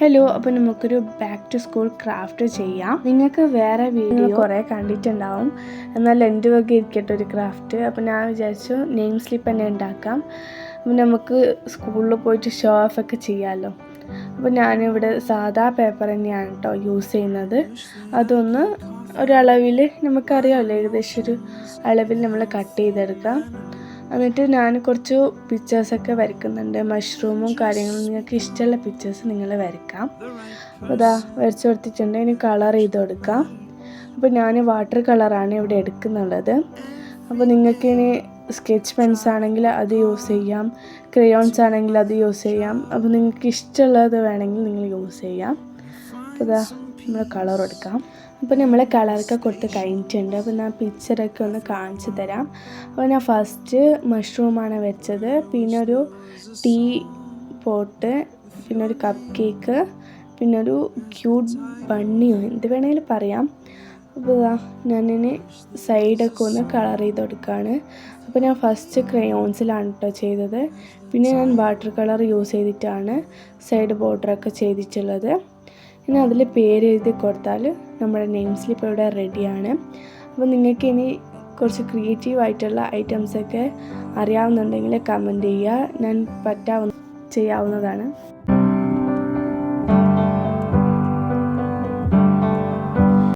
Hello, അപ്പോൾ നമുക്കൊരു back to school craft ചെയ്യാം. നിങ്ങൾക്ക് വേറെ വീഡിയോ കുറേ കണ്ടിട്ടുണ്ടാവും, എന്നാൽ എൻ്റെ വക ഇരിക്കട്ടെ ഒരു ക്രാഫ്റ്റ്. അപ്പോൾ ഞാൻ വിചാരിച്ചു നെയിം സ്ലിപ്പ് തന്നെ ഉണ്ടാക്കാം. അപ്പോൾ നമുക്ക് സ്കൂളിൽ പോയിട്ട് ഷോ ഓഫ് ഒക്കെ ചെയ്യാമല്ലോ. അപ്പോൾ ഞാനിവിടെ സാധാ പേപ്പർ തന്നെയാണ് കേട്ടോ യൂസ് ചെയ്യുന്നത്. അതൊന്ന് ഒരളവിൽ നമുക്കറിയാമല്ലോ, ഏകദേശം ഒരു അളവിൽ നമ്മൾ കട്ട് ചെയ്തെടുക്കാം. എന്നിട്ട് ഞാൻ കുറച്ച് പിക്ചേഴ്സൊക്കെ വരയ്ക്കുന്നുണ്ട്, മഷ്റൂമും കാര്യങ്ങളും. നിങ്ങൾക്ക് ഇഷ്ടമുള്ള പിക്ചേഴ്സ് നിങ്ങൾ വരയ്ക്കാം. അപ്പോൾ ഇതാ വരച്ച് കൊടുത്തിട്ടുണ്ട്. ഇനി കളർ ചെയ്ത് കൊടുക്കാം. അപ്പോൾ ഞാൻ വാട്ടർ കളറാണ് ഇവിടെ എടുക്കുന്നുള്ളത്. അപ്പോൾ നിങ്ങൾക്കിനി സ്കെച്ച് പെൻസ് ആണെങ്കിൽ അത് യൂസ് ചെയ്യാം, ക്രയോൺസ് ആണെങ്കിൽ അത് യൂസ് ചെയ്യാം. അപ്പോൾ നിങ്ങൾക്ക് ഇഷ്ടമുള്ളത് വേണമെങ്കിൽ നിങ്ങൾ യൂസ് ചെയ്യാം. അപ്പോൾ ഇതാ നമ്മൾ കളർ കൊടുക്കാം. അപ്പോൾ നമ്മൾ കളറൊക്കെ കൊടുത്ത് കഴിഞ്ഞിട്ടുണ്ട്. അപ്പോൾ ഞാൻ പിക്ചറൊക്കെ ഒന്ന് കാണിച്ചു തരാം. അപ്പോൾ ഞാൻ ഫസ്റ്റ് മഷ്റൂമാണ് വെച്ചത്, പിന്നെ ഒരു ടീ പോട്ട്, പിന്നെ ഒരു കപ്പ് കേക്ക്, പിന്നെ ഒരു ക്യൂട്ട് ബണ്ണിയോ എന്ത് വേണമെങ്കിലും പറയാം. അപ്പോൾ ഞാനിനി സൈഡൊക്കെ ഒന്ന് കളർ ചെയ്ത് കൊടുക്കുകയാണ്. അപ്പോൾ ഞാൻ ഫസ്റ്റ് ക്രയോൺസിലാണ് കേട്ടോ ചെയ്തത്. പിന്നെ ഞാൻ വാട്ടർ കളർ യൂസ് ചെയ്തിട്ടാണ് സൈഡ് ബോർഡറൊക്കെ ചെയ്തിട്ടുള്ളത്. ഇനി അതിൽ പേര് എഴുതി കൊടുത്താൽ നമ്മുടെ നെയിം സ്ലിപ്പ് ഇവിടെ റെഡിയാണ്. അപ്പോൾ നിങ്ങൾക്ക് ഇനി കുറച്ച് ക്രിയേറ്റീവായിട്ടുള്ള ഐറ്റംസൊക്കെ അറിയാവുന്നുണ്ടെങ്കിൽ കമൻറ്റ് ചെയ്യുക, ഞാൻ ചെയ്യാവുന്നതാണ്.